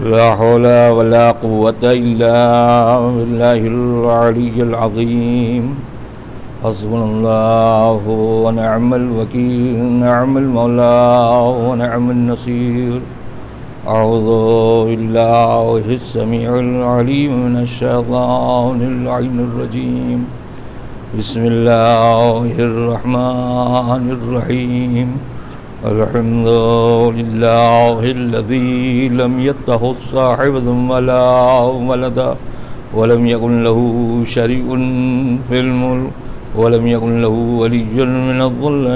لا حول ولا قوة إلا بالله العلي العظيم. حسبنا الله ونعم الوكيل، نعم المولى ونعم النصير. أعوذ بالله السميع العليم من الشيطان اللعين الرجيم. بسم الله الرحمن الرحيم. الحمد لله الذي لم يتخذ صاحبة ولا ولدا ولم يكن له شريك في الملك ولم يكن له ولي من الذل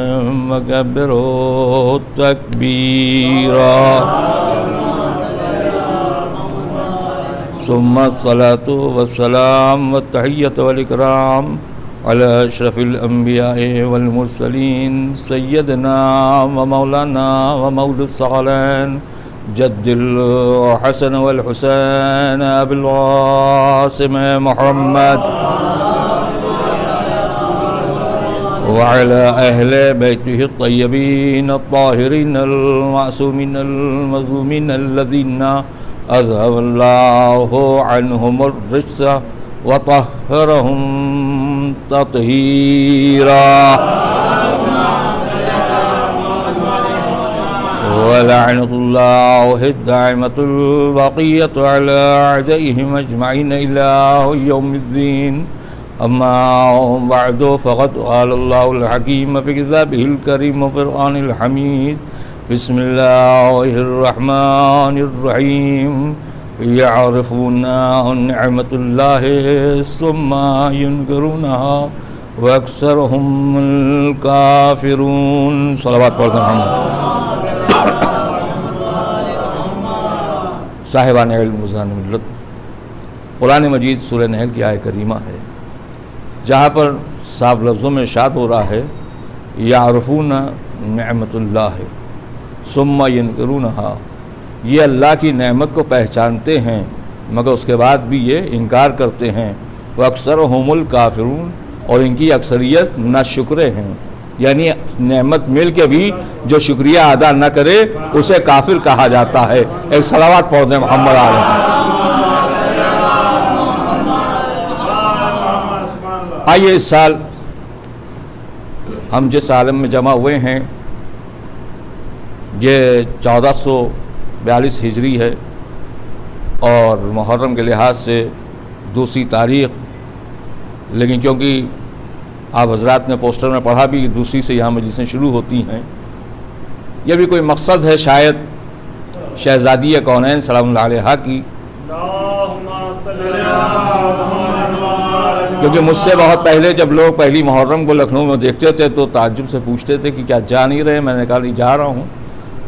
وكبره تكبيرا. ثم الصلاة والسلام والتحية والإكرام على أشرف الأنبياء والمرسلين سيدنا ومولانا ومولى الثقلين جد الحسن والحسين أبي القاسم محمد وعلى أهل بيته الطيبين الطاهرين المعصومين المظلومين الذين أذهب الله عنهم الرجس وطهرهم تطهيرا. ولعنة الله الدائمة الباقية على أعدائهم أجمعين إلى يوم الدين. أما بعد فقد قال الله الحكيم في كتابه الكريم وفرقان الحميد. بسم الله الرحمن الرحيم. يعرفون نعمة الله ثم ينكرونها وأكثرهم الكافرون. صلوات پڑھتے ہیں. صاحبان علم مزان ملت، قرآن مجید سورہ نحل کی آیہ کریمہ ہے جہاں پر صاف لفظوں میں ارشاد ہو رہا ہے یعرفون نعمت اللہ ثم ینکرونہا. یہ اللہ کی نعمت کو پہچانتے ہیں مگر اس کے بعد بھی یہ انکار کرتے ہیں. وَأَكْثَرُهُمُ الْكَافِرُونَ، اور ان کی اکثریت ناشکرے ہیں، یعنی نعمت مل کے بھی جو شکریہ ادا نہ کرے اسے کافر کہا جاتا ہے. ایک صلوات پڑھ دیں محمد علیہ. آئیے اس سال ہم جس عالم میں جمع ہوئے ہیں یہ 1442 ہجری ہے اور محرم کے لحاظ سے دوسری تاریخ، لیکن کیونکہ آپ حضرات نے پوسٹر میں پڑھا بھی دوسری سے یہاں مجلسیں شروع ہوتی ہیں، یہ بھی کوئی مقصد ہے شاید شہزادی کونین سلام اللہ علیہا کی، کیونکہ مجھ سے بہت پہلے جب لوگ پہلی محرم کو لکھنؤ میں دیکھتے تھے تو تعجب سے پوچھتے تھے کہ کیا جا نہیں رہے. میں نے کہا نہیں جا رہا ہوں.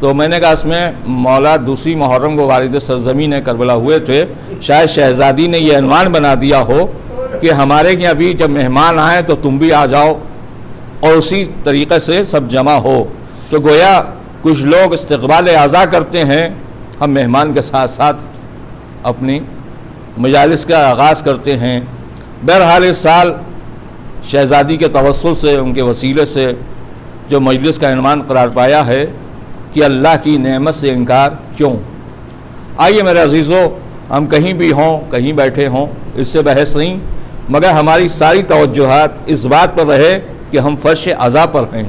تو میں نے کہا اس میں مولا دوسری محرم کو والد سرزمین کربلا ہوئے تھے، شاید شہزادی نے یہ عنوان بنا دیا ہو کہ ہمارے یہاں بھی جب مہمان آئیں تو تم بھی آ جاؤ اور اسی طریقے سے سب جمع ہو. تو گویا کچھ لوگ استقبال اعزا کرتے ہیں، ہم مہمان کے ساتھ ساتھ اپنی مجالس کا آغاز کرتے ہیں. بہرحال اس سال شہزادی کے توسل سے، ان کے وسیلے سے جو مجلس کا عنوان قرار پایا ہے کہ اللہ کی نعمت سے انکار کیوں. آئیے میرے عزیزو، ہم کہیں بھی ہوں، کہیں بیٹھے ہوں، اس سے بحث نہیں، مگر ہماری ساری توجہات اس بات پر رہے کہ ہم فرش عزا پر ہیں،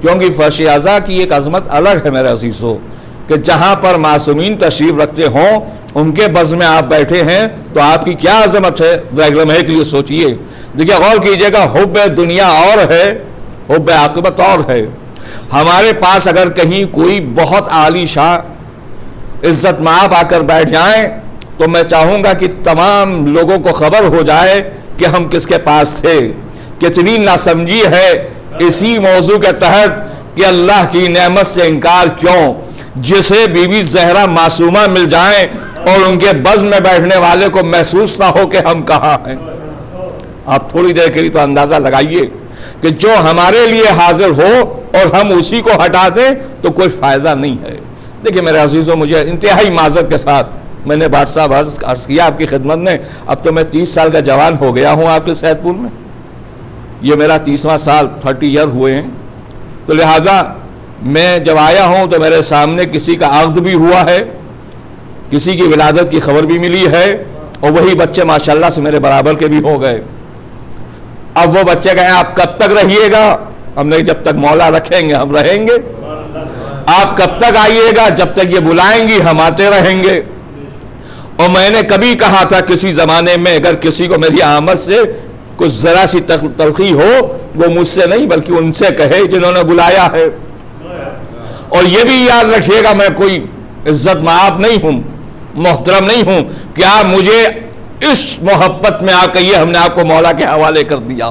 کیونکہ فرش عزا کی ایک عظمت الگ ہے میرے عزیزو کہ جہاں پر معصومین تشریف رکھتے ہوں ان کے بز میں آپ بیٹھے ہیں تو آپ کی کیا عظمت ہے. ایک لمحے کے لیے سوچئے، دیکھیے، غور کیجئے گا. حب دنیا اور ہے، حب عاقبت اور ہے. ہمارے پاس اگر کہیں کوئی بہت عالی شان عزت مآب آ کر بیٹھ جائیں تو میں چاہوں گا کہ تمام لوگوں کو خبر ہو جائے کہ ہم کس کے پاس تھے. کتنی ناسمجھی ہے اسی موضوع کے تحت کہ اللہ کی نعمت سے انکار کیوں. جسے بی بی زہرا معصومہ مل جائیں اور ان کے بزم میں بیٹھنے والے کو محسوس نہ ہو کہ ہم کہاں ہیں. آپ تھوڑی دیر کے لیے تو اندازہ لگائیے کہ جو ہمارے لیے حاضر ہو اور ہم اسی کو ہٹا دیں تو کوئی فائدہ نہیں ہے. دیکھیں میرے عزیزوں، مجھے انتہائی معذرت کے ساتھ میں نے بھٹ صاحب عرض کیا آپ کی خدمت میں، اب تو میں 30 سال کا جوان ہو گیا ہوں آپ کے سید پور میں، یہ میرا 30واں سال 30 ایئر ہوئے ہیں. تو لہذا میں جب آیا ہوں تو میرے سامنے کسی کا عقد بھی ہوا ہے کسی کی ولادت کی خبر بھی ملی ہے اور وہی بچے ماشاءاللہ سے میرے برابر کے بھی ہو گئے. اب وہ بچے کہیں آپ کب تک رہیے گا؟ ہم نے جب تک مولا رکھیں گے ہم رہیں گے. آپ کب تک آئیے گا؟ جب تک یہ بلائیں گی ہم آتے رہیں گے. اور میں نے کبھی کہا تھا کسی زمانے میں اگر کسی کو میری آمد سے کچھ ذرا سی تلخی ہو وہ مجھ سے نہیں بلکہ ان سے کہے جنہوں نے بلایا ہے. اور یہ بھی یاد رکھیے گا میں کوئی عزت مآب نہیں ہوں، محترم نہیں ہوں کہ آپ مجھے اس محبت میں آ کہیے ہم نے آپ کو مولا کے حوالے کر دیا.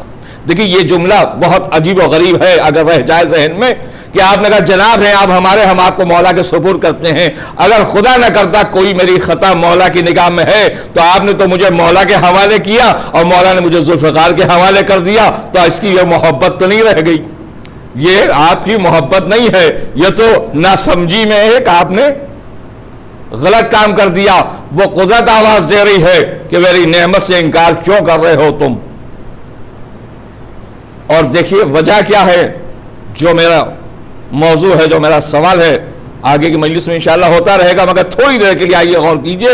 دیکھیے یہ جملہ بہت عجیب و غریب ہے اگر رہ جائے ذہن میں کہ آپ نے کہا جناب ہیں آپ ہمارے، ہم آپ کو مولا کے سپرد کرتے ہیں. اگر خدا نہ کرتا کوئی میری خطا مولا کی نگاہ میں ہے تو آپ نے تو مجھے مولا کے حوالے کیا اور مولا نے مجھے ذوالفقار کے حوالے کر دیا، تو اس کی یہ محبت تو نہیں رہ گئی. یہ آپ کی محبت نہیں ہے، یہ تو ناسمجھی میں ایک آپ نے غلط کام کر دیا. وہ قدرت آواز دے رہی ہے کہ میری نعمت سے انکار کیوں کر رہے ہو تم. اور دیکھیے وجہ کیا ہے، جو میرا موضوع ہے، جو میرا سوال ہے آگے کی مجلس میں انشاءاللہ ہوتا رہے گا، مگر تھوڑی دیر کے لیے آئیے غور کیجئے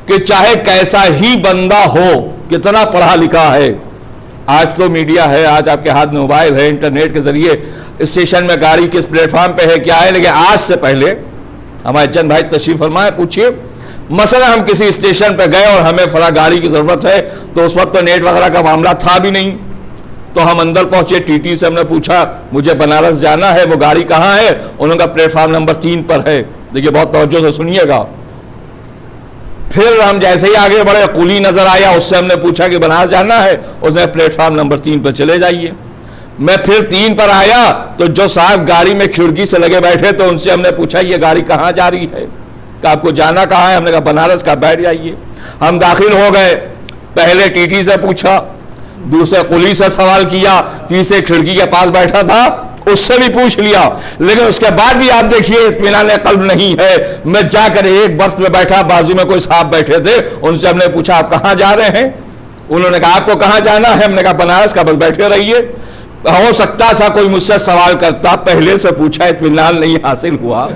کہ چاہے کیسا ہی بندہ ہو، کتنا پڑھا لکھا ہے، آج تو میڈیا ہے، آج آپ کے ہاتھ میں موبائل ہے، انٹرنیٹ کے ذریعے اسٹیشن میں گاڑی کس پلیٹ فارم پہ ہے کیا ہے، لیکن آج سے پہلے ہمارے چند بھائی تشریف فرمائے پوچھئے مثلا ہم کسی اسٹیشن پہ گئے اور ہمیں فلاں گاڑی کی ضرورت ہے تو اس وقت تو نیٹ وغیرہ کا معاملہ تھا بھی نہیں، تو ہم اندر پہنچے، ٹی ٹی سے ہم نے پوچھا مجھے بنارس جانا ہے، وہ گاڑی کہاں ہے؟ انہوں کا پلیٹ فارم نمبر 3 پر ہے. دیکھیے بہت توجہ سے سنیے گا. پھر ہم جیسے ہی آگے بڑھے قولی نظر آیا، اس سے ہم نے پوچھا کہ بنارس جانا ہے، اس نے پلیٹ فارم نمبر 3 پر چلے جائیے. میں پھر 3 پر آیا تو جو صاحب گاڑی میں کھڑکی سے لگے بیٹھے تو ان سے ہم نے پوچھا یہ گاڑی کہاں جا رہی ہے، کہ آپ کو جانا کہاں ہے؟ ہم نے کہا بنارس کا، بیٹھ جائیے. ہم داخل ہو گئے، پہلے ٹی ٹی سے پوچھا، دوسرے قولی سے سوال کیا، تیسرے کھڑکی کے پاس بیٹھا تھا اس سے بھی پوچھ لیا، لیکن اس کے بعد بھی آپ دیکھیے اطمینان قلب نہیں ہے. میں جا کر ایک برتھ میں بیٹھا، بازو میں کوئی صاحب بیٹھے تھے، ان سے ہم نے پوچھا آپ کہاں جا رہے ہیں؟ انہوں نے کہا آپ کو کہاں جانا ہے؟ ہم نے کہا بنارس کا، بس بیٹھے رہیے. ہو سکتا تھا کوئی مجھ سے سوال کرتا، پہلے سے پوچھا اطمینان نہیں حاصل ہوا،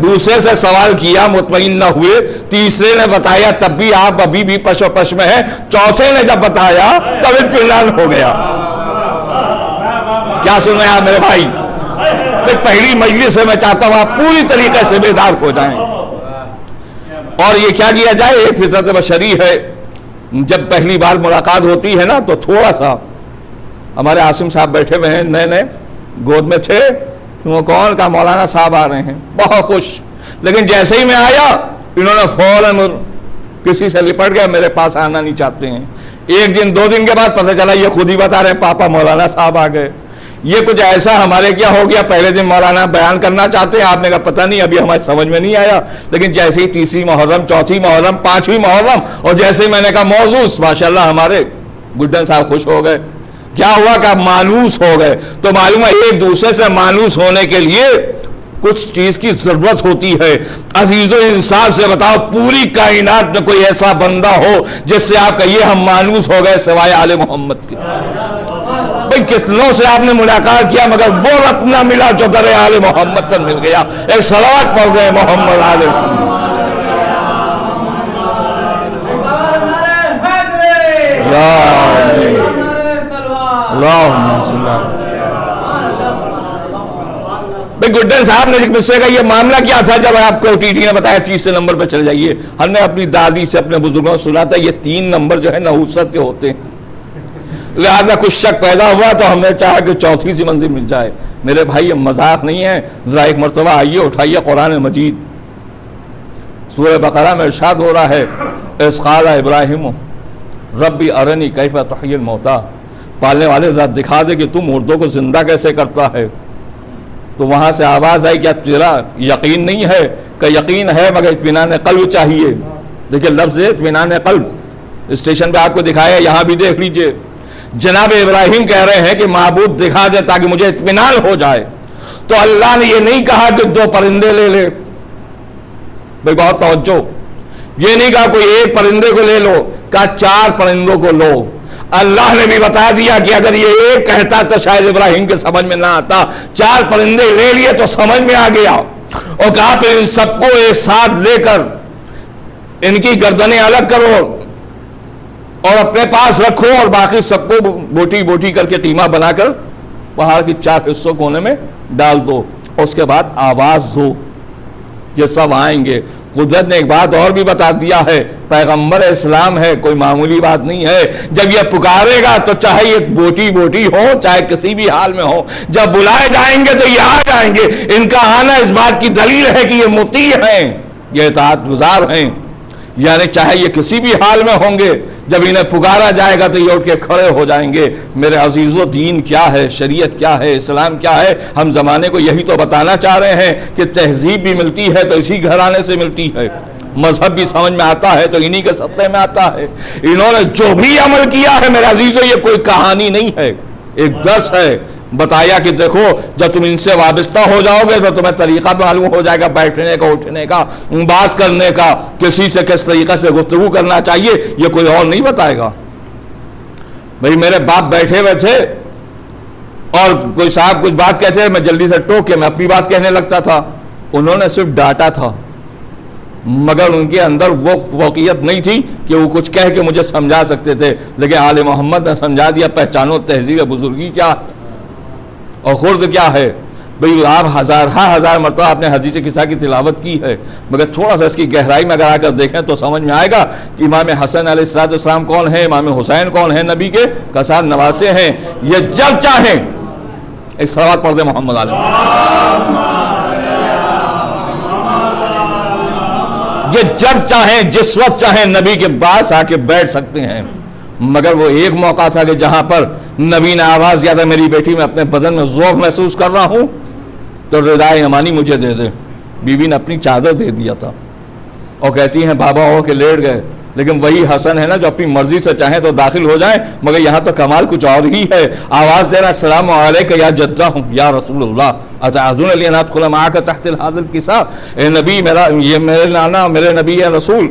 دوسرے سے سوال کیا مطمئن نہ ہوئے، تیسرے نے بتایا تب بھی آپ ابھی بھی پش و پش میں ہیں، چوتھے نے جب بتایا تب اطمینان ہو گیا. کیا سن رہے ہیں آپ میرے بھائی؟ پہلی مجلس سے میں چاہتا ہوں آپ پوری طریقے سے بیدار ہو جائیں. اور یہ کیا کیا جائے، ایک فطرت بشری ہے، جب پہلی بار ملاقات ہوتی ہے نا تو تھوڑا سا، ہمارے عاصم صاحب بیٹھے ہوئے ہیں، نئے نئے گود میں تھے، وہ کون کا مولانا صاحب آ رہے ہیں، بہت خوش. لیکن جیسے ہی میں آیا انہوں نے فوراً کسی سے لپٹ گیا، میرے پاس آنا نہیں چاہتے ہیں. ایک دن 2 دن کے بعد پتہ چلا یہ خود ہی بتا رہے ہیں پاپا مولانا صاحب آ گئے. یہ کچھ ایسا ہمارے کیا ہو گیا، پہلے دن مولانا بیان کرنا چاہتے ہیں، آپ نے کہا پتہ نہیں ابھی ہمارے سمجھ میں نہیں آیا، لیکن جیسے ہی 3 محرم 4 محرم 5 محرم اور جیسے ہی میں نے کہا موضوع، ماشاءاللہ ہمارے گڈن صاحب خوش ہو گئے. کیا ہوا کہ مانوس ہو گئے. تو معلوم ہے ایک دوسرے سے مانوس ہونے کے لیے کچھ چیز کی ضرورت ہوتی ہے. عزیزو انصاف سے بتاؤ پوری کائنات میں کوئی ایسا بندہ ہو جس سے آپ کہیے ہم مانوس ہو گئے سوائے آل محمد کے؟ بھئی کتنوں سے آپ نے ملاقات کیا مگر وہ رب نہ ملا جو در آل محمد تک مل گیا. ایک صلوات پڑھ دیں محمد آل محمد. گڈن صاحب نے مجھ سے کہا یہ معاملہ کیا تھا جب آپ کو ٹی ٹی نے بتایا 30 نمبر پہ چلے جائیے. ہم نے اپنی دادی سے اپنے بزرگوں سے سنا تھا یہ 3 نمبر جو ہے نحوست کے ہوتے ہیں، لہذا کچھ شک پیدا ہوا تو ہم نے چاہا کہ 4تھی سی منزل مل جائے. میرے بھائی یہ مذاق نہیں ہے، ذرا ایک مرتبہ آئیے اٹھائیے قرآن مجید، سورہ بقرہ میں ارشاد ہو رہا ہے اذ قال ابراہیم ربی ارنی کیف تحیی الموتیٰ، پالنے والے ذات دکھا دے کہ تم مردوں کو زندہ کیسے کرتا ہے. تو وہاں سے آواز آئی کیا تیرا یقین نہیں ہے؟ کہ یقین ہے مگر اطمینان قلب چاہیے. دیکھیں لفظ اطمینان قلب اسٹیشن پہ آپ کو دکھایا، یہاں بھی دیکھ لیجئے. جناب ابراہیم کہہ رہے ہیں کہ معبود دکھا دے تاکہ مجھے اطمینان ہو جائے. تو اللہ نے یہ نہیں کہا کہ 2 پرندے لے لے، بھئی بہت توجہ، یہ نہیں کہا کوئی ایک پرندے کو لے لو، کہا 4 پرندوں کو لو. اللہ نے بھی بتا دیا کہ اگر یہ ایک کہتا تو شاید ابراہیم کے سمجھ میں نہ آتا. 4 پرندے لے لیے تو سمجھ میں آ گیا، اور کہا پھر ان سب کو ایک ساتھ لے کر ان کی گردنیں الگ کرو اور اپنے پاس رکھو اور باقی سب کو بوٹی بوٹی کر کے قیمہ بنا کر پہاڑ کی 4 حصوں کونے میں ڈال دو. اس کے بعد آواز دو, یہ سب آئیں گے. قدرت نے ایک بات اور بھی بتا دیا ہے, پیغمبر اسلام ہے, کوئی معمولی بات نہیں ہے. جب یہ پکارے گا تو چاہے یہ بوٹی بوٹی ہو, چاہے کسی بھی حال میں ہو, جب بلائے جائیں گے تو یہ آ جائیں گے. ان کا آنا اس بات کی دلیل ہے کہ یہ مطیع ہیں, یہ اطاعت گزار ہیں. یعنی چاہے یہ کسی بھی حال میں ہوں گے, جب انہیں پکارا جائے گا تو یہ اٹھ کے کھڑے ہو جائیں گے. میرے عزیزو, دین کیا ہے, شریعت کیا ہے, اسلام کیا ہے؟ ہم زمانے کو یہی تو بتانا چاہ رہے ہیں کہ تہذیب بھی ملتی ہے تو اسی گھرانے سے ملتی ہے, مذہب بھی سمجھ میں آتا ہے تو انہی کے صدقے میں آتا ہے. انہوں نے جو بھی عمل کیا ہے میرے عزیزو, یہ کوئی کہانی نہیں ہے, ایک درس ہے. بتایا کہ دیکھو جب تم ان سے وابستہ ہو جاؤ گے تو تمہیں طریقہ معلوم ہو جائے گا بیٹھنے کا, اٹھنے کا, بات کرنے کا, کسی سے کس طریقے سے گفتگو کرنا چاہیے, یہ کوئی اور نہیں بتائے گا. بھئی میرے باپ بیٹھے ہوئے تھے اور کوئی صاحب کچھ بات کہتے ہیں, میں جلدی سے ٹوک کے میں اپنی بات کہنے لگتا تھا. انہوں نے صرف ڈانٹا تھا, مگر ان کے اندر وہ واقعیت نہیں تھی کہ وہ کچھ کہہ کے مجھے سمجھا سکتے تھے. لیکن آل محمد نے سمجھا دیا, پہچانو تہذیب بزرگی کیا اور خرد کیا ہے. بھئی آپ ہزار مرتبہ آپ نے حدیث قصہ کی تلاوت کی ہے, مگر تھوڑا سا اس کی گہرائی میں اگر آ کر دیکھیں تو سمجھ میں آئے گا کہ امام حسن علیہ السلام کون ہے, امام حسین کون ہے, نبی کے کسار نواسے ہیں. یہ جب چاہیں, ایک صلوات پڑھ دیں محمد علیہ, یہ جب چاہیں جس وقت چاہیں نبی کے پاس آ کے بیٹھ سکتے ہیں. مگر وہ ایک موقع تھا کہ جہاں پر نبی نے آواز دیا تھا, میری بیٹی میں اپنے بدن میں ذوق محسوس کر رہا ہوں تو ردائے یمانی مجھے دے دے. بیوی نے اپنی چادر دے دیا تھا اور کہتی ہیں بابا ہو کے لیٹ گئے. لیکن وہی حسن ہے نا جو اپنی مرضی سے چاہیں تو داخل ہو جائیں, مگر یہاں تو کمال کچھ اور ہی ہے. آواز دینا, السلام علیکم یا جدہ ہوں یا رسول اللہ, اتعذون علی ان ادخل معک تحت هذا الكساء, اے نبی میرا, یہ میرے نانا, میرے نبی یا رسول,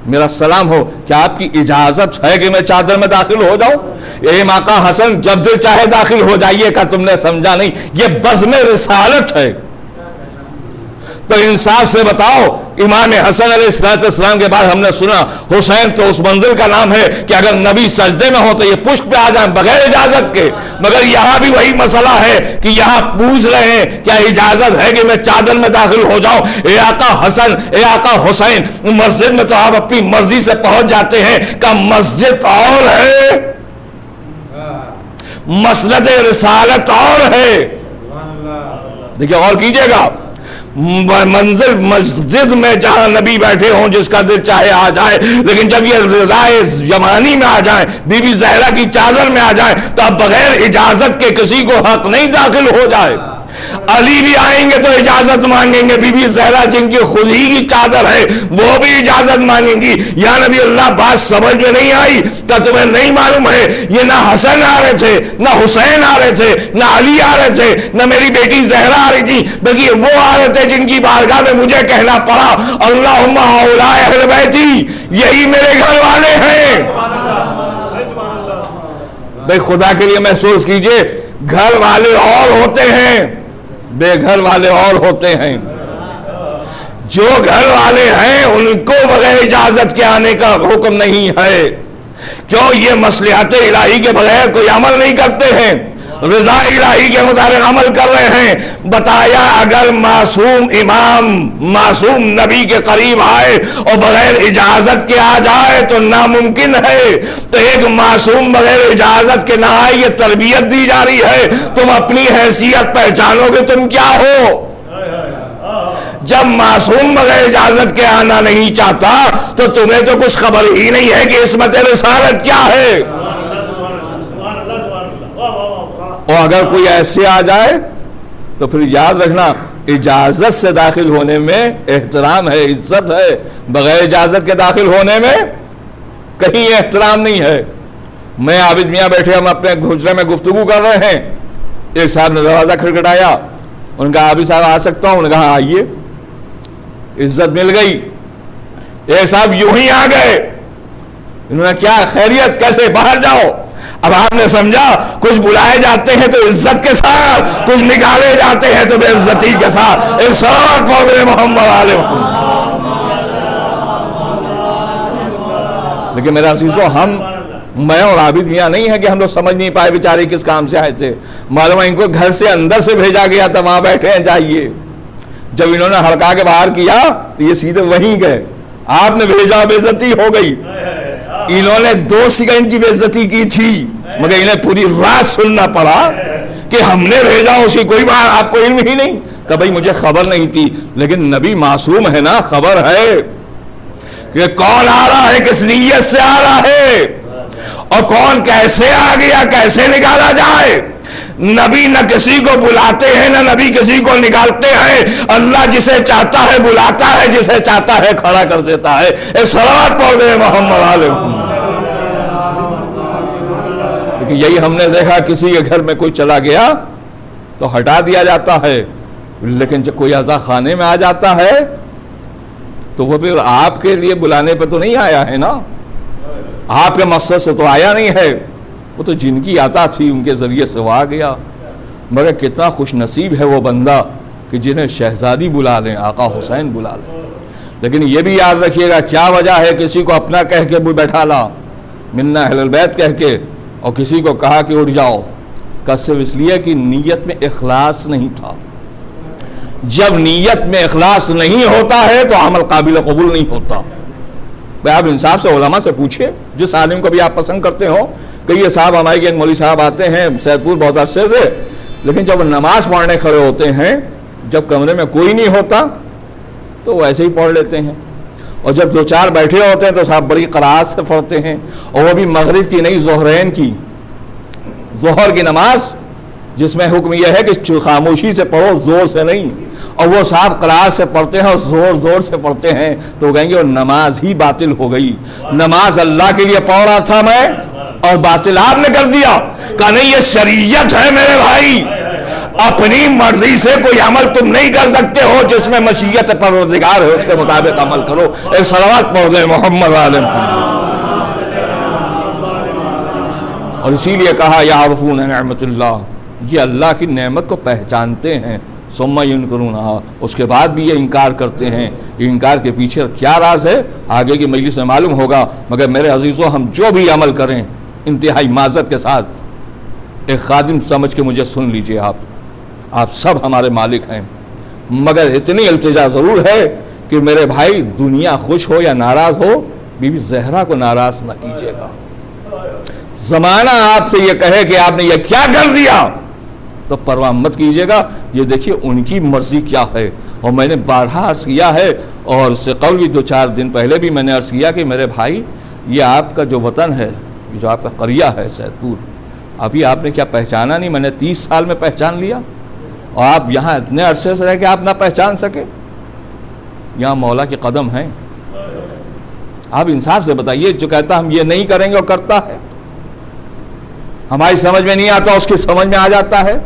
میرا سلام ہو, کیا آپ کی اجازت ہے کہ میں چادر میں داخل ہو جاؤں؟ اے آقا حسن, جب دل چاہے داخل ہو جائیے. کا تم نے سمجھا نہیں, یہ بزم رسالت ہے. تو انصاف سے بتاؤ, امام حسن علیہ السلام کے بعد ہم نے سنا حسین تو اس منزل کا نام ہے کہ اگر نبی سجدے میں ہو تو یہ پشت پہ آ جائیں بغیر اجازت کے. مگر یہاں بھی وہی مسئلہ ہے کہ یہاں پوچھ رہے ہیں کیا اجازت ہے کہ میں چادر میں داخل ہو جاؤں؟ اے آقا حسن, اے آقا حسین, مسجد میں تو آپ اپنی مرضی سے پہنچ جاتے ہیں. کہ مسجد اور ہے, مسند رسالت اور ہے. دیکھیں اور کیجئے گا, منزل مسجد میں جہاں نبی بیٹھے ہوں جس کا دل چاہے آ جائے, لیکن جب یہ رضائے یمانی میں آ جائیں, بی بی زہرا کی چادر میں آ جائیں, تو اب بغیر اجازت کے کسی کو حق نہیں داخل ہو جائے. علی بھی آئیں گے تو اجازت مانگیں گے, بی بی زہرا جن کی خود ہی کی چادر ہے وہ بھی اجازت مانگیں گی. یا نبی اللہ, بات سمجھ میں نہیں آئی؟ کیا تمہیں نہیں معلوم ہے یہ نہ حسن آ رہے تھے, نہ حسین آ رہے تھے, نہ علی آ رہے تھے, نہ میری بیٹی زہرا آ رہی تھی, بلکہ وہ آ رہے تھے جن کی بارگاہ میں مجھے کہنا پڑا اللہم ہؤلاء اہل بیتی, یہی میرے گھر والے ہیں. بھئی خدا کے لیے محسوس کیجئے, گھر والے اور ہوتے ہیں, بے گھر والے اور ہوتے ہیں. جو گھر والے ہیں ان کو بغیر اجازت کے آنے کا حکم نہیں ہے. کیوں؟ یہ مصلحت الہی کے بغیر کوئی عمل نہیں کرتے ہیں, رضا الہی کے مطابق عمل کر رہے ہیں. بتایا اگر معصوم امام معصوم نبی کے قریب آئے اور بغیر اجازت کے آ جائے تو ناممکن ہے. تو ایک معصوم بغیر اجازت کے نہ آئے, یہ تربیت دی جا رہی ہے. تم اپنی حیثیت پہچانو گے تم کیا ہو. جب معصوم بغیر اجازت کے آنا نہیں چاہتا تو تمہیں تو کچھ خبر ہی نہیں ہے کہ عصمت رسالت کیا ہے. اور اگر کوئی ایسے آ جائے تو پھر یاد رکھنا, اجازت سے داخل ہونے میں احترام ہے, عزت ہے. بغیر اجازت کے داخل ہونے میں کہیں احترام نہیں ہے. میں عابد میاں بیٹھے, ہم اپنے حجرے میں گفتگو کر رہے ہیں, ایک صاحب نے دروازہ کھٹکھٹایا, ان کا عابد صاحب آ سکتا ہوں؟ انہوں نے کہا آئیے. عزت مل گئی. ایک صاحب یوں ہی آ گئے, انہوں نے کیا خیریت, کیسے, باہر جاؤ. اب آپ نے سمجھا کچھ بلائے جاتے ہیں تو عزت کے ساتھ, کچھ نکالے جاتے ہیں تو بے عزتی کے ساتھ. ایک صلوات پڑھ محمد علیہ محمد. لیکن میرے عزیزو میں اور عابد میاں نہیں ہے کہ ہم لوگ سمجھ نہیں پائے بیچارے کس کام سے آئے تھے. معلوم ہے ان کو گھر سے اندر سے بھیجا گیا تھا, وہاں بیٹھے ہیں جائیے. جب انہوں نے ہڑکا کے باہر کیا تو یہ سیدھے وہیں گئے. آپ نے بھیجا, بے عزتی ہو گئی. انہوں نے 2 سیکنڈ کی بے عزتی کی تھی, مگر انہیں پوری رات سننا پڑا کہ ہم نے بھیجا اسی. کوئی بات آپ کو علم ہی نہیں کہ بھائی مجھے خبر نہیں تھی. لیکن نبی معصوم ہے نا, خبر ہے کہ کون آ رہا ہے, کس نیت سے آ رہا ہے, اور کون کیسے آ گیا, کیسے نکالا جائے. نبی نہ کسی کو بلاتے ہیں, نہ نبی کسی کو نکالتے ہیں. اللہ جسے چاہتا ہے بلاتا ہے, جسے چاہتا ہے کھڑا کر دیتا ہے. ایک صلوات پڑھ دیں محمد علیہ. لیکن یہی ہم نے دیکھا, کسی کے گھر میں کوئی چلا گیا تو ہٹا دیا جاتا ہے, لیکن جب کوئی عزا خانے میں آ جاتا ہے تو وہ پھر آپ کے لیے بلانے پہ تو نہیں آیا ہے نا, آپ کے مقصد سے تو آیا نہیں ہے. وہ تو جن کی عطا تھی ان کے ذریعے سے وہ آ گیا. مگر کتنا خوش نصیب ہے وہ بندہ کہ جنہیں شہزادی بلا لیں, آقا حسین بلا لیں. لیکن یہ بھی یاد رکھیے گا, کیا وجہ ہے کسی کو اپنا کہہ کے بیٹھا لا, منا اہل البیت کہہ کے, اور کسی کو کہا کہ اٹھ جاؤ, کا صرف اس لیے کہ نیت میں اخلاص نہیں تھا. جب نیت میں اخلاص نہیں ہوتا ہے تو عمل قابل قبول نہیں ہوتا. بھائی آپ انصاف سے علماء سے پوچھئے, جس عالم کو بھی آپ پسند کرتے ہو, کہ یہ صاحب ہمارے ایک مولوی صاحب آتے ہیں سیدپور بہت عرصے سے, لیکن جب نماز پڑھنے کھڑے ہوتے ہیں, جب کمرے میں کوئی نہیں ہوتا تو وہ ایسے ہی پڑھ لیتے ہیں, اور جب 2-4 بیٹھے ہوتے ہیں تو صاحب بڑی قرائت سے پڑھتے ہیں, اور وہ بھی مغرب کی نہیں, ظہرین کی, ظہر کی نماز جس میں حکم یہ ہے کہ خاموشی سے پڑھو, زور سے نہیں. اور وہ صاحب قرائت سے پڑھتے ہیں اور زور زور سے پڑھتے ہیں, تو وہ کہیں گے وہ نماز ہی باطل ہو گئی. نماز اللہ کے لیے پڑھ رہا تھا میں, اور باطل آپ نے کر دیا. کہ نہیں, یہ شریعت ہے میرے بھائی, اپنی مرضی سے کوئی عمل تم نہیں کر سکتے ہو, جس میں مشیت پروردگار ہے اس کے مطابق عمل کرو. ایک صلوات پڑھ دیں محمد علیہ. اور اسی لیے کہا یعرفون نعمت اللہ, یہ اللہ کی نعمت کو پہچانتے ہیں. ثم ینکرونہا, اس کے بعد بھی یہ انکار کرتے ہیں. یہ انکار کے پیچھے کیا راز ہے آگے کی مجلس میں معلوم ہوگا. مگر میرے عزیزو, ہم جو بھی عمل کریں انتہائی معذرت کے ساتھ, ایک خادم سمجھ کے مجھے سن لیجئے, آپ سب ہمارے مالک ہیں, مگر اتنی التجا ضرور ہے کہ میرے بھائی دنیا خوش ہو یا ناراض ہو, بی بی زہرا کو ناراض نہ کیجیے گا. زمانہ آپ سے یہ کہے کہ آپ نے یہ کیا کر دیا تو پرواہ مت کیجیے گا. یہ دیکھیے ان کی مرضی کیا ہے. اور میں نے بارہا عرض کیا ہے, اور اس سے قبل بھی 2-4 دن پہلے بھی میں نے عرض کیا کہ میرے بھائی, یہ آپ کا جو وطن ہے, جو آپ کا قریہ ہے سیدپور, ابھی آپ نے کیا پہچانا نہیں. میں نے 30 سال میں پہچان لیا, اور آپ یہاں اتنے عرصے سے رہ کے آپ نہ پہچان سکے. یہاں مولا کے قدم ہیں. آپ انصاف سے بتائیے, جو کہتا ہم یہ نہیں کریں گے وہ کرتا ہے. ہماری سمجھ میں نہیں آتا, اس کی سمجھ میں آ جاتا ہے.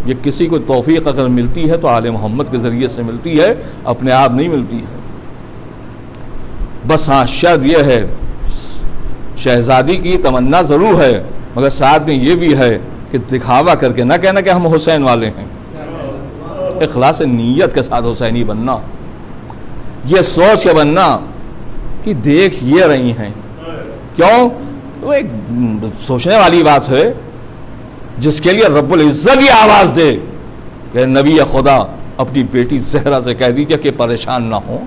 یہ کسی کو توفیق اگر ملتی ہے تو آل محمد کے ذریعے سے ملتی ہے, اپنے آپ نہیں ملتی ہے. بس ہاں شرط یہ ہے, شہزادی کی تمنا ضرور ہے, مگر ساتھ میں یہ بھی ہے کہ دکھاوا کر کے نہ کہنا کہ ہم حسین والے ہیں. اخلاص نیت کے ساتھ حسینی بننا, یہ سوچ کے بننا کہ دیکھ یہ رہی ہیں. کیوں؟ وہ ایک سوچنے والی بات ہے, جس کے لیے رب العزت یہ آواز دے کہ نبی خدا اپنی بیٹی زہرا سے کہہ دیجئے کہ پریشان نہ ہوں,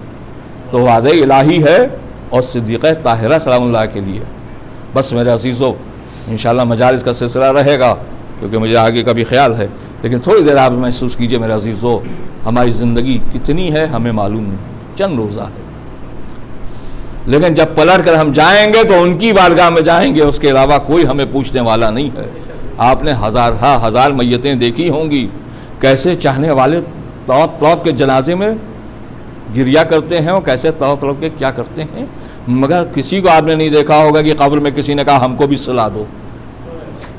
تو وعدہ الہی ہے, اور صدیقہ طاہرہ سلام اللہ کے لیے. بس میرے عزیزو, انشاءاللہ مجالس کا سلسلہ رہے گا, کیونکہ مجھے آگے کا بھی خیال ہے. لیکن تھوڑی دیر آپ محسوس کیجئے میرے عزیزو, ہماری زندگی کتنی ہے ہمیں معلوم نہیں, چند روزہ ہے. لیکن جب پلٹ کر ہم جائیں گے تو ان کی بارگاہ میں جائیں گے, اس کے علاوہ کوئی ہمیں پوچھنے والا نہیں ہے. آپ نے ہزار میتیں دیکھی ہوں گی, کیسے چاہنے والے تڑپ کے جنازے میں گریا کرتے ہیں, اور کیسے تڑپ کے کیا کرتے ہیں. مگر کسی کو آپ نے نہیں دیکھا ہوگا کہ قبر میں کسی نے کہا ہم کو بھی سلا دو.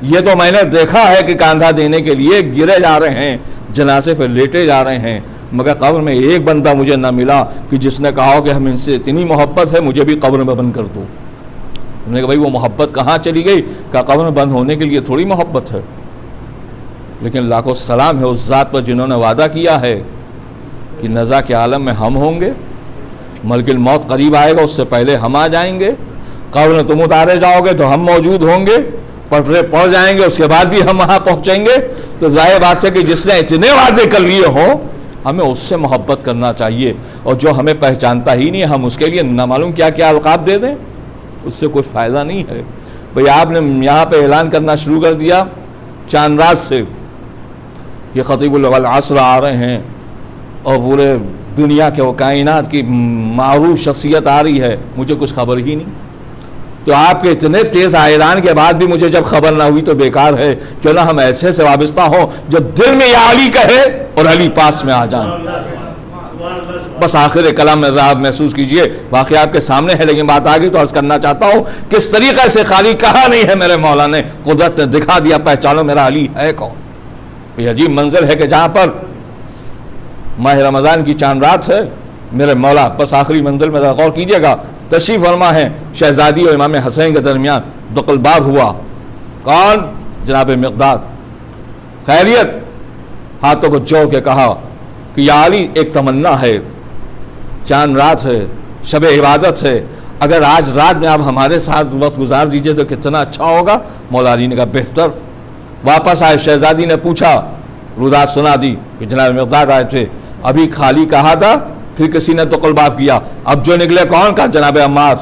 یہ تو میں نے دیکھا ہے کہ کاندھا دینے کے لیے گرے جا رہے ہیں, جنازے پہ لیٹے جا رہے ہیں, مگر قبر میں ایک بندہ مجھے نہ ملا کہ جس نے کہا ہو کہ ہم ان سے اتنی محبت ہے, مجھے بھی قبر میں بند کر دو. ہم نے کہا بھائی وہ محبت کہاں چلی گئی؟ کہ قبر میں بند ہونے کے لیے تھوڑی محبت ہے. لیکن لاکھوں سلام ہے اس ذات پر جنہوں نے وعدہ کیا ہے کہ نزا کے عالم میں ہم ہوں گے, ملک الموت قریب آئے گا, اس سے پہلے ہم آ جائیں گے, قبر تم اتارے جاؤ گے تو ہم موجود ہوں گے، پٹرے پڑ جائیں گے، اس کے بعد بھی ہم وہاں پہنچیں گے۔ تو ظاہر بات ہے کہ جس نے اتنے وعدے کر لیے ہوں، ہمیں اس سے محبت کرنا چاہیے، اور جو ہمیں پہچانتا ہی نہیں ہم اس کے لیے نہ معلوم کیا کیا القاب دے دیں، اس سے کوئی فائدہ نہیں ہے۔ بھئی آپ نے یہاں پہ اعلان کرنا شروع کر دیا چاند رات سے، یہ خطیب العصر آ رہے ہیں اور پورے دنیا کے و کائنات کی معروف شخصیت آ رہی ہے، مجھے کچھ خبر ہی نہیں۔ تو آپ کے اتنے تیز اعلان کے بعد بھی مجھے جب خبر نہ ہوئی تو بیکار ہے، کیوں نہ ہم ایسے سے وابستہ ہوں جو دل میں یا علی کہے اور علی پاس میں آ جائیں۔ بس آخر کلام میں آپ محسوس کیجئے، باقی آپ کے سامنے ہے، لیکن بات آگے تو عرض کرنا چاہتا ہوں کس طریقے سے خالی کہا نہیں ہے میرے مولا نے، قدرت نے دکھا دیا، پہچانو میرا علی ہے کون۔ یہ عجیب منظر ہے کہ جہاں پر ماہ رمضان کی چاند رات ہے، میرے مولا بس آخری منزل میں غور کیجئے گا، تشریف فرما ہے، شہزادی اور امام حسین کے درمیان دقل باب ہوا۔ کون؟ جناب مقداد۔ خیریت؟ ہاتھوں کو جوڑ کے کہا کہ یا علی ایک تمنا ہے، چاند رات ہے، شب عبادت ہے، اگر آج رات میں آپ ہمارے ساتھ وقت گزار دیجئے تو کتنا اچھا ہوگا۔ مولا علی نے کہا بہتر۔ واپس آئے، شہزادی نے پوچھا، رودات سنا دی کہ جناب مقداد آئے تھے، ابھی خالی کہا تھا، پھر کسی نے تو قلباب کیا، اب جو نکلے کون؟ کہا جناب عمار۔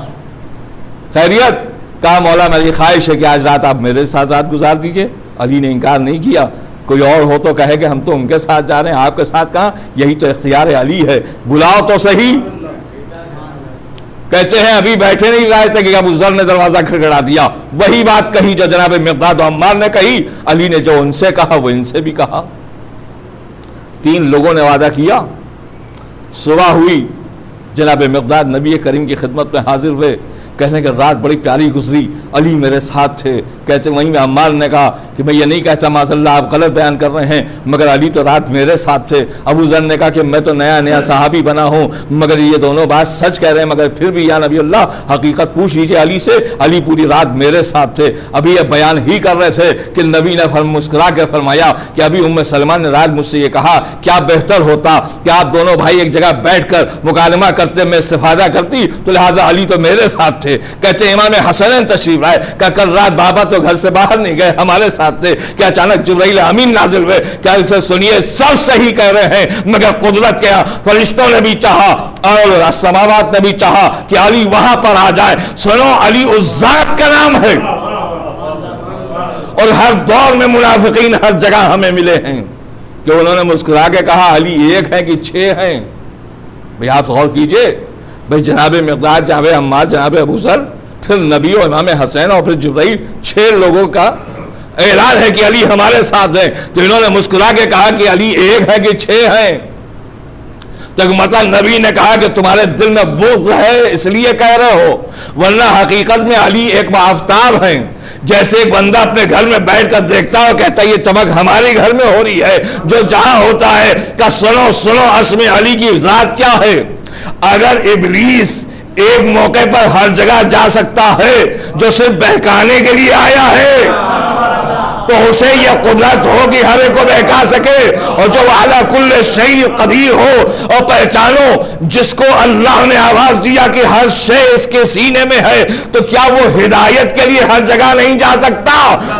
خیریت؟ کہا مولا میری خواہش ہے کہ آج رات آپ میرے ساتھ رات گزار دیجئے۔ علی نے انکار نہیں کیا، کوئی اور ہو تو کہے کہ ہم تو ان کے ساتھ جا رہے ہیں، آپ کے ساتھ کہاں، یہی تو اختیار علی ہے، بلاؤ تو صحیح۔ کہتے ہیں ابھی بیٹھے نہیں رہے تھے کہ ابو ذر نے دروازہ کھڑکھڑا دیا، وہی بات کہی جو جناب مقداد و عمار نے کہی، علی نے جو ان سے کہا وہ ان سے بھی کہا۔ 3 لوگوں نے وعدہ کیا، صبح ہوئی، جناب مقداد نبی کریم کی خدمت میں حاضر ہوئے، کہنے کہ رات بڑی پیاری گزری، علی میرے ساتھ تھے۔ کہتے وہیں میں عمار نے کہا کہ میں یہ نہیں کہتا معاذ اللہ آپ غلط بیان کر رہے ہیں، مگر علی تو رات میرے ساتھ تھے۔ ابو ذر نے کہا کہ میں تو نیا صحابی بنا ہوں، مگر یہ دونوں بات سچ کہہ رہے ہیں، مگر پھر بھی یا نبی اللہ حقیقت پوچھ لیجیے علی سے، علی پوری رات میرے ساتھ تھے۔ ابھی یہ بیان ہی کر رہے تھے کہ نبی نے مسکرا کے فرمایا کہ ابھی ام سلمہ نے رات مجھ سے یہ کہا کیا بہتر ہوتا کہ آپ دونوں بھائی ایک جگہ بیٹھ کر مکالمہ کرتے، میں استفادہ کرتی، تو لہٰذا علی تو میرے ساتھ تھے۔ کہتے امام حسنین تشریف لائے، کہ کل رات بابا تو گھر سے باہر نہیں گئے، ہمارے ساتھ تھے، کہ اچانک جبرائیل امین نازل ہوئے، کہ سنیے سب صحیح کہہ رہے ہیں، مگر قدرت کے فرشتوں نے بھی چاہا اور سماوات نے بھی چاہا کہ علی وہاں پر آ جائے۔ سنو، علی اس ذات کا نام ہے، اور ہر دور میں منافقین ہر جگہ ہمیں ملے ہیں کہ انہوں نے مسکرا کے کہا علی 1 ہے کہ 6 ہیں۔ بھئی آپ غور کیجئے، بھئی جناب مقداد، جناب عمار، جناب ابو ذر، پھر نبی و امام حسین اور پھر جبرائیل، 6 لوگوں کا اعلان ہے کہ علی ہمارے ساتھ ہیں، تو انہوں نے مسکرا کے کہا کہ علی 1 ہے کہ 6 ہیں۔ تو مطلب نبی نے کہا کہ تمہارے دل میں بغض ہے اس لیے کہہ رہے ہو، ورنہ حقیقت میں علی ایک مآفتاب ہیں۔ جیسے ایک بندہ اپنے گھر میں بیٹھ کر دیکھتا ہے اور کہتا ہے یہ چمک ہمارے گھر میں ہو رہی ہے، جو جہاں ہوتا ہے کہ سنو اسم علی کی ذات کیا ہے۔ اگر ابلیس ایک موقع پر ہر جگہ جا سکتا ہے جو صرف بہکانے کے لیے آیا ہے، تو اسے یہ قدرت ہو کہ ہر ایک کو بہکا سکے، اور جو علی کل شیء قدیر ہو۔ اور پہچانو جس کو اللہ نے آواز دیا کہ ہر شے اس کے سینے میں ہے، تو کیا وہ ہدایت کے لیے ہر جگہ نہیں جا سکتا؟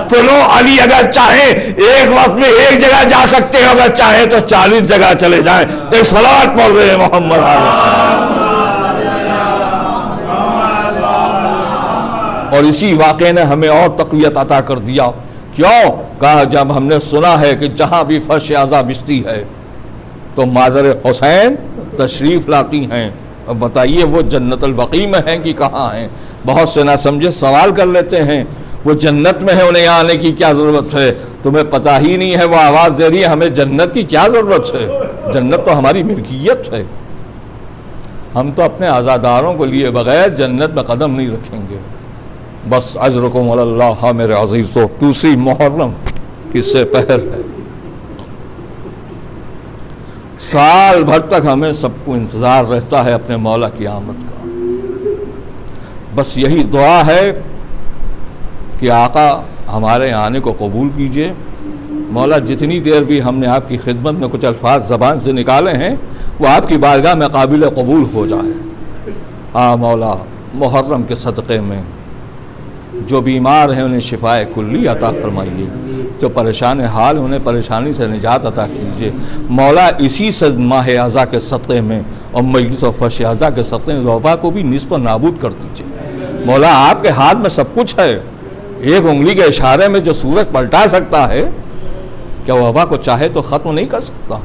سنو، علی اگر چاہیں ایک وقت میں ایک جگہ جا سکتے ہیں، اگر چاہیں تو 40 جگہ چلے جائیں۔ ایک صلوات پڑھ رہے ہیں محمد اور اسی واقعے نے ہمیں اور تقویت عطا کر دیا۔ کیوں؟ کہا جب ہم نے سنا ہے کہ جہاں بھی فرش اعضا بچتی ہے تو مادر حسین تشریف لاتی ہیں، اب بتائیے وہ جنت البقیع میں ہیں کہ کہاں ہیں؟ بہت سے نہ سمجھے سوال کر لیتے ہیں وہ جنت میں ہے، انہیں یہاں آنے کی کیا ضرورت ہے؟ تمہیں پتہ ہی نہیں ہے، وہ آواز دے رہی ہے ہمیں جنت کی کیا ضرورت ہے، جنت تو ہماری ملکیت ہے، ہم تو اپنے عزاداروں کو لیے بغیر جنت میں قدم نہیں رکھیں گے۔ بس اجرکم علی اللہ میرے عزیزو، دوسری محرم کی سے پہر ہے، سال بھر تک ہمیں سب کو انتظار رہتا ہے اپنے مولا کی آمد کا۔ بس یہی دعا ہے کہ آقا ہمارے آنے کو قبول کیجئے۔ مولا جتنی دیر بھی ہم نے آپ کی خدمت میں کچھ الفاظ زبان سے نکالے ہیں وہ آپ کی بارگاہ میں قابل قبول ہو جائے۔ مولا محرم کے صدقے میں جو بیمار ہیں انہیں شفائے کلی عطا فرمائیے، جو پریشان حال انہیں پریشانی سے نجات عطا کیجیے۔ مولا اسی ماہ اعضا کے صدقے میں اور مجلس و فرش اعضا کے صدقے میں وبا کو بھی نصف و نابود کر دیجیے۔ مولا آپ کے ہاتھ میں سب کچھ ہے، ایک انگلی کے اشارے میں جو سورج پلٹا سکتا ہے، کیا وبا کو چاہے تو ختم نہیں کر سکتا؟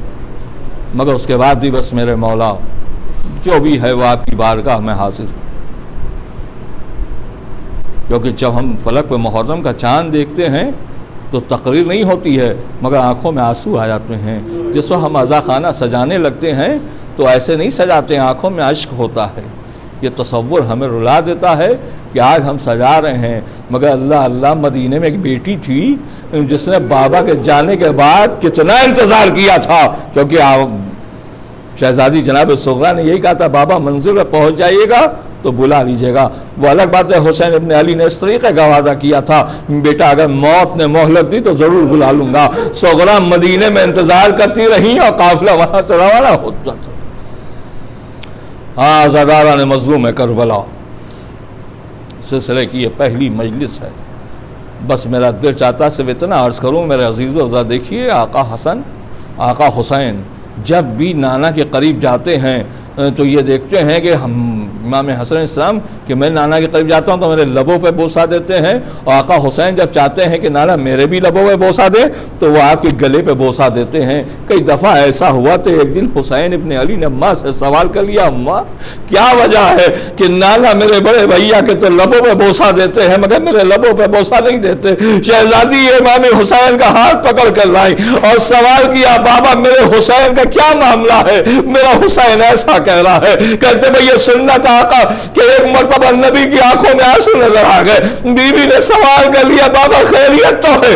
مگر اس کے بعد بھی بس میرے مولا جو بھی ہے وہ آپ کی بارگاہ میں حاضر ہے، کیونکہ جب ہم فلک پہ محرم کا چاند دیکھتے ہیں تو تقریر نہیں ہوتی ہے مگر آنکھوں میں آنسو آ جاتے ہیں۔ جس وقت ہم عزا خانہ سجانے لگتے ہیں تو ایسے نہیں سجاتے ہیں، آنکھوں میں اشک ہوتا ہے۔ یہ تصور ہمیں رلا دیتا ہے کہ آج ہم سجا رہے ہیں، مگر اللہ اللہ مدینے میں ایک بیٹی تھی جس نے بابا کے جانے کے بعد کتنا انتظار کیا تھا، کیونکہ شہزادی جناب صغرا نے یہی کہا تھا بابا منزل میں پہنچ جائیے گا تو بلا لیجیے گا۔ وہ الگ بات ہے حسین ابن علی نے اس طریقے کا وعدہ کیا تھا، بیٹا اگر موت نے مہلت دی تو ضرور بلا لوں گا۔ صغرا مدینے میں انتظار کرتی رہی اور قافلہ وہاں سے روانہ ہو جاتا۔ عزاداران مظلوم کربلا سلسلے کی یہ پہلی مجلس ہے۔ بس میرا دل چاہتا صرف اتنا عرض کروں میرے عزیزو، ذرا دیکھیے آقا حسن آقا حسین جب بھی نانا کے قریب جاتے ہیں تو یہ دیکھتے ہیں کہ ہم امام حسن علیہ السلام کہ میں نانا کے قریب جاتا ہوں تو میرے لبوں پہ بوسہ دیتے ہیں، اور آقا حسین جب چاہتے ہیں کہ نانا میرے بھی لبوں پہ بوسہ دے تو وہ آپ کے گلے پہ بوسہ دیتے ہیں۔ کئی دفعہ ایسا ہوا تو ایک دن حسین ابن علی نے اماں سے سوال کر لیا، اماں کیا وجہ ہے کہ نانا میرے بڑے بھیا کے تو لبوں پہ بوسہ دیتے ہیں مگر میرے لبوں پہ بوسہ نہیں دیتے؟ شہزادی امام حسین کا ہاتھ پکڑ کر لائی اور سوال کیا، بابا میرے حسین کا کیا معاملہ ہے؟ میرا حسین ایسا کہہ رہا ہے۔ کہتے بھئی یہ سنت آقا کہ ایک مرتبہ نبی کی آنکھوں میں آنسو نظر آ گئے، بیوی نے سوال کر لیا بابا خیریت تو ہے؟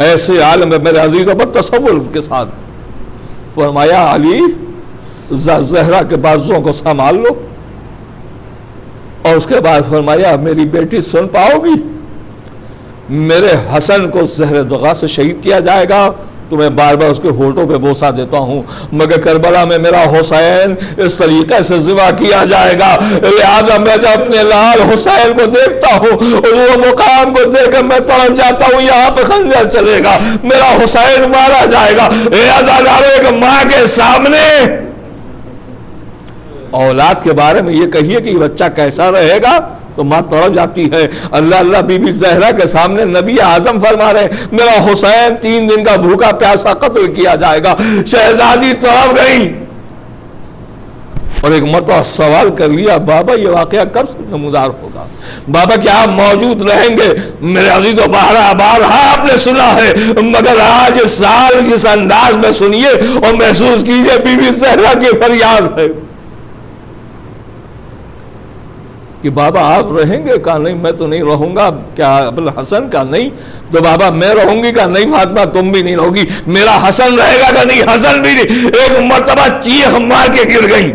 ایسے عالم میں میرے عزیزوں پر تصور کے ساتھ فرمایا علی زہرا کے بازوؤں کو سنبھال لو، اور اس کے بعد فرمایا میری بیٹی سن پاؤ گی؟ میرے حسن کو زہر دغا سے شہید کیا جائے گا تو میں بار بار اس کے ہونٹوں پہ بوسہ دیتا ہوں، مگر کربلا میں میرا حسین اس طریقے سے ذبح کیا جائے گا، لہذا میں جب اپنے لال حسین کو دیکھتا ہوں وہ مقام کو دیکھ کر میں تڑپ جاتا ہوں، یہاں پہ خنجر چلے گا، میرا حسین مارا جائے گا۔ اے عزادارو، ایک ماں کے سامنے اولاد کے بارے میں یہ کہیے کہ یہ بچہ کیسا رہے گا تو ماں تڑپ جاتی ہے۔ اللہ اللہ بی بی زہرا کے سامنے نبی اعظم فرما رہے ہیں میرا حسین 3 دن کا بھوکا پیاسا قتل کیا جائے گا۔ شہزادی تڑپ گئی اور ایک مرتبہ سوال کر لیا، بابا یہ واقعہ کب سے نمودار ہوگا؟ بابا کیا آپ موجود رہیں گے؟ میرے عزیزو بارہا آپ نے سنا ہے، مگر آج اس سال جس انداز میں سنیے اور محسوس کیجئے بی بی زہرا کی فریاد ہے کہ بابا آپ رہیں گے؟ کہا نہیں میں تو نہیں رہوں گا۔ کیا ابوالحسن؟ کا نہیں۔ تو بابا میں رہوں گی؟ کہا نہیں فاطمہ تم بھی نہیں رہو گی۔ میرا حسن رہے گا؟ کہ نہیں حسن بھی نہیں۔ ایک مرتبہ چیخ مار کے گر گئی۔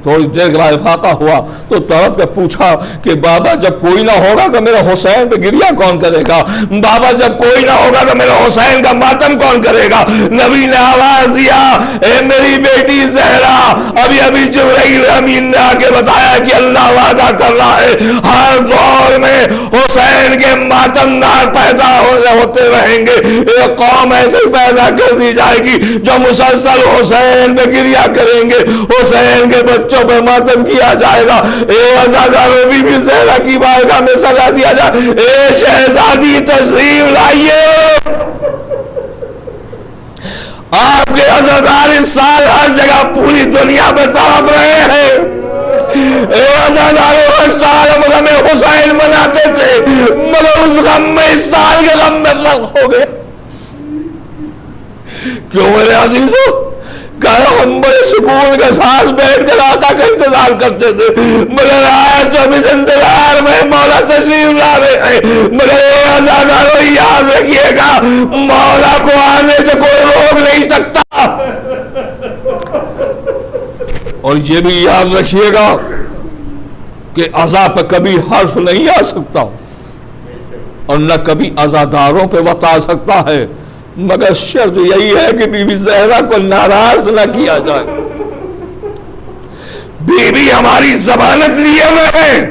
تھوڑی دیر کے بعد افاقہ ہوا تو تڑپ کے پوچھا کہ بابا جب کوئی نہ ہوگا تو میرے حسین پہ گریہ کون کرے گا؟ بابا جب کوئی نہ ہوگا تو میرے حسین کا ماتم کون کرے گا؟ نبی نے آواز دیا، اے میری بیٹی زہرا، ابھی جبرائیل امین نے آگے بتایا کہ اللہ وعدہ کر رہا ہے ہر دور میں حسین کے ماتم دار پیدا ہوتے رہیں گے۔ ایک قوم ایسے پیدا کر دی جائے گی جو مسلسل حسین پہ گریہ کریں گے، حسین کے بچوں پہ ماتم کیا جائے گا۔ اے عزادارو، بی بی زہرا کی بارگاہ میں سجا دیا جائے، اے شہزادی تشریف لائیے۔ آپ کے عزادار اس سال ہر جگہ پوری دنیا میں تڑپ رہے ہیں۔ اے عزادارو، ہر سال ہم غم حسین مناتے تھے مگر اس غم میں اس سال کے غم میں فرق ہو گیا۔ کیوں میرے عزیزو؟ ہم بڑے سکون کے ساتھ بیٹھ کر آقا کا انتظار کرتے تھے، مگر آج جب اس انتظار میں مولا تشریف لا رہے ہیں، مگر اے عزادارو یاد رکھیے گا مولا کو آنے سے کوئی روک نہیں سکتا، اور یہ بھی یاد رکھیے گا کہ عزا پہ کبھی حرف نہیں آ سکتا اور نہ کبھی عزاداروں پہ وقت آ سکتا ہے، مگر شرط یہی ہے کہ بی بی زہرا کو ناراض نہ کیا جائے۔ بی بی ہماری ضمانت لیے ہوئے ہیں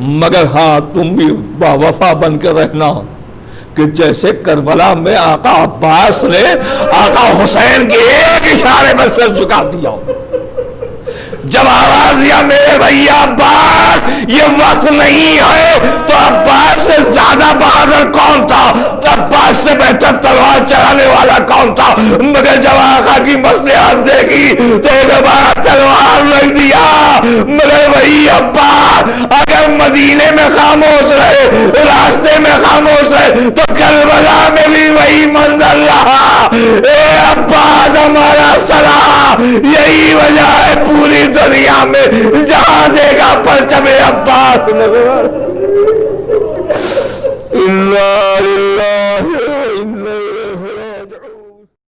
مگر ہاں تم بھی باوفا بن کے رہنا کہ جیسے کربلا میں آقا عباس نے آقا حسین کے ایک اشارے پر سر جھکا دیا. جب آواز یا میرے بھیا عباس یہ وقت نہیں ہے، تو عباس سے زیادہ بہادر کون تھا؟ عباس سے بہتر تلوار چلانے والا کون تھا؟ مگر جب آقا کی مصلحت دیکھی تو دوبارہ تلوار رکھ دیا. مگر وہی عباس اگر مدینے میں خاموش رہے، راستے میں خاموش رہے، تو کربلا میں بھی وہی منظر رہا. اے عباس ہمارا سلام. یہی وجہ ہے پوری دنیا میں جہاں دیکھا پرچم عباس نظر.